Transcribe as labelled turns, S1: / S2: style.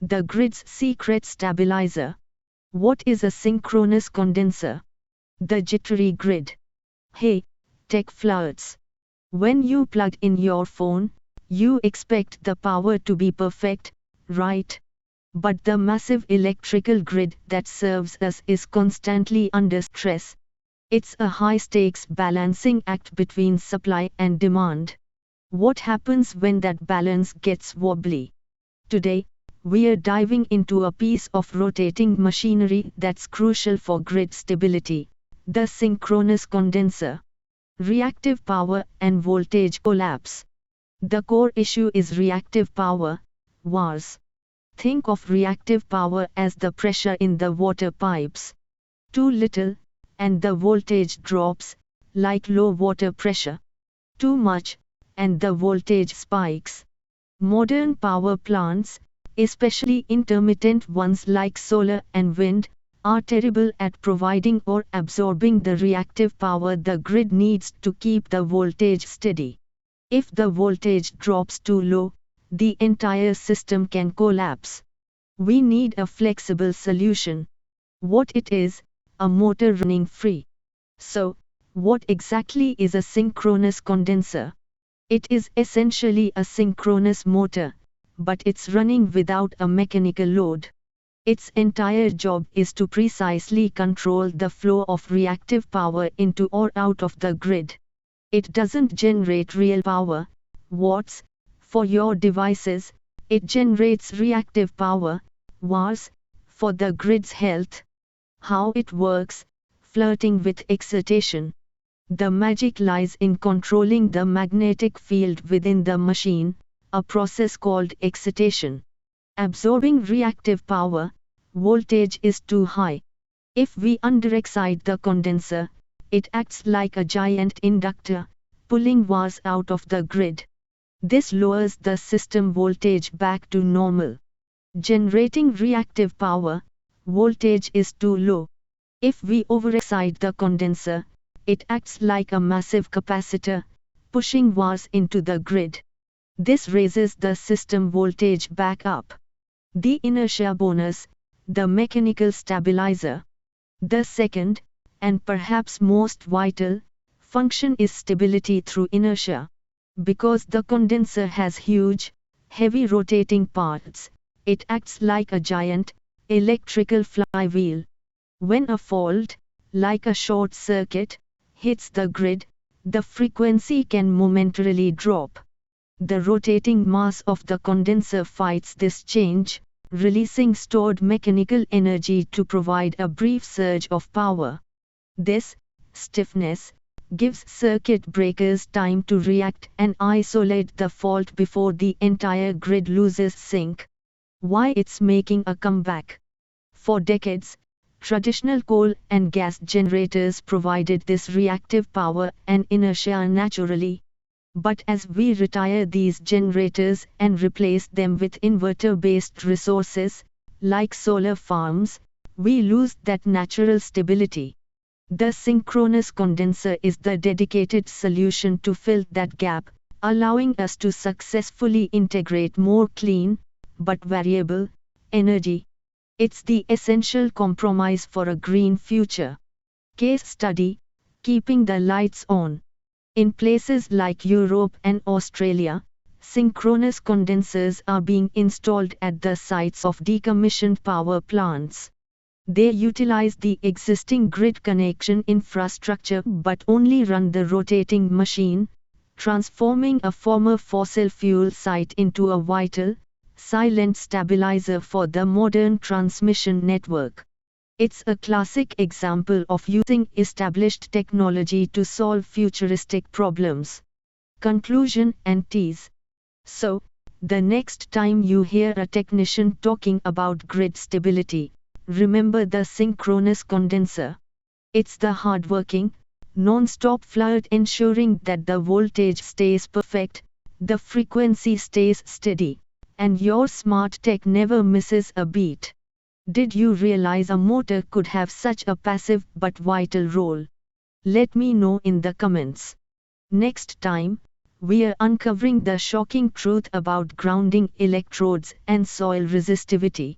S1: the grid's secret stabilizer. What is a synchronous condenser? The Jittery Grid. Hey, tech flirts. When you plug in your phone, you expect the power to be perfect, right? But the massive electrical grid that serves us is constantly under stress. It's a high-stakes balancing act between supply and demand. What happens when that balance gets wobbly? Today, we're diving into a piece of rotating machinery that's crucial for grid stability: the synchronous condenser. Reactive power and voltage collapse. The core issue is reactive power, VARs. Think of reactive power as the pressure in the water pipes. Too little, and the voltage drops, like low water pressure. Too much, and the voltage spikes. Modern power plants, especially intermittent ones like solar and wind, are terrible at providing or absorbing the reactive power the grid needs to keep the voltage steady. If the voltage drops too low, the entire system can collapse. We need a flexible solution. What it is? A motor running free. So, what exactly is a synchronous condenser? It is essentially a synchronous motor, but it's running without a mechanical load. Its entire job is to precisely control the flow of reactive power into or out of the grid. It doesn't generate real power, watts, for your devices. It generates reactive power, VARs, for the grid's health. How it works: flirting with excitation. The magic lies in controlling the magnetic field within the machine, a process called excitation. Absorbing reactive power, voltage is too high. If we underexcite the condenser, it acts like a giant inductor, pulling VARs out of the grid. This lowers the system voltage back to normal. Generating reactive power, voltage is too low. If we overexcite the condenser, it acts like a massive capacitor, pushing VARs into the grid. This raises the system voltage back up. The inertia bonus, the mechanical stabilizer. The second, and perhaps most vital, function is stability through inertia. Because the condenser has huge, heavy rotating parts, it acts like a giant, electrical flywheel. When a fault, like a short circuit, hits the grid, the frequency can momentarily drop. The rotating mass of the condenser fights this change, releasing stored mechanical energy to provide a brief surge of power. This stiffness gives circuit breakers time to react and isolate the fault before the entire grid loses sync. Why it's making a comeback? For decades, traditional coal and gas generators provided this reactive power and inertia naturally. But as we retire these generators and replace them with inverter-based resources, like solar farms, we lose that natural stability. The synchronous condenser is the dedicated solution to fill that gap, allowing us to successfully integrate more clean, but variable, energy. It's the essential compromise for a green future. Case study: keeping the lights on. In places like Europe and Australia, synchronous condensers are being installed at the sites of decommissioned power plants. They utilize the existing grid connection infrastructure but only run the rotating machine, transforming a former fossil fuel site into a vital, silent stabilizer for the modern transmission network. It's a classic example of using established technology to solve futuristic problems. Conclusion and tease. So, the next time you hear a technician talking about grid stability, remember the synchronous condenser. It's the hardworking, non-stop flirt ensuring that the voltage stays perfect, the frequency stays steady, and your smart tech never misses a beat. Did you realize a motor could have such a passive but vital role? Let me know in the comments. Next time, we're uncovering the shocking truth about grounding electrodes and soil resistivity.